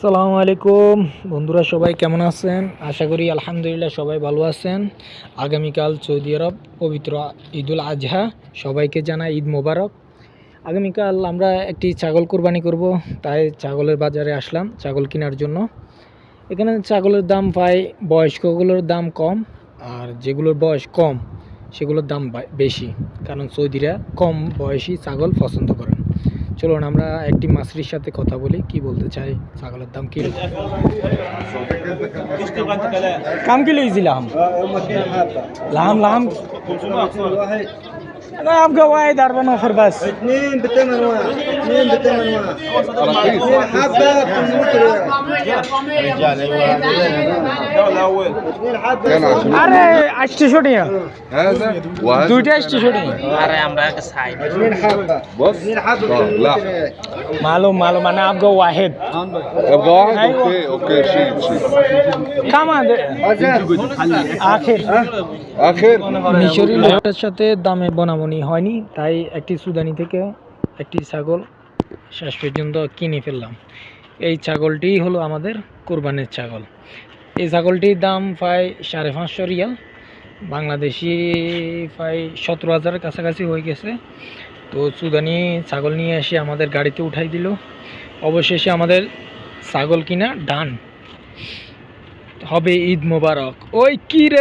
আসসালামু আলাইকুম বন্ধুরা, সবাই কেমন আছেন? আশা করি আলহামদুলিল্লাহ সবাই ভালো আছেন। আগামীকাল সৌদি আরব পবিত্র ঈদুল আজহা, সবাইকে জানাই ঈদ মোবারক। আগামীকাল আমরা একটি ছাগল কোরবানি করব, তাই ছাগলের বাজারে আসলাম ছাগল কেনার জন্য। এখানে ছাগলের দাম প্রায় বয়স্কগুলোর দাম কম, আর যেগুলোর বয়স কম সেগুলোর দাম বেশি, কারণ সৌদিরা কম বয়সী ছাগল পছন্দ করেন। চলুন আমরা একটি মাসরির সাথে কথা বলি, কি বলতে চাই, ছাগলের দাম কি। কাম কি লইছি লাম লাম লাম انا ابقى واحد 4 نفر بس. اثنين بثمن واحد، اثنين بثمن واحد، اثنين حبة ب 800 ريال. اثنين حبة. আরে 800 টাকা هذا وهذا দুইটা 800 টাকা। আরে আমরা আগে চাই اثنين حبة. بص اثنين حبة ب 800 لا ريال. معلوم انا ابقى واحد. ابغى واحد أيوة. اوكي شيل كم هذا আখের اخر মিশরি লোকটার সাথে দামে বনাবনি হয়নি, তাই একটি সুদানি থেকে একটি ছাগল শেষ পর্যন্ত কিনে ফেললাম। এই ছাগলটি হলো আমাদের কোরবানির ছাগল। এই ছাগলটির দাম প্রায় 550 রিয়াল, বাংলাদেশি প্রায় 17,000-এর কাছাকাছি হয়ে গেছে। তো সুদানি ছাগল নিয়ে এসে আমাদের গাড়িতে উঠাই দিল। অবশেষে আমাদের ছাগল কিনা ডান। হবে ঈদ মোবারক। ওই কি রে।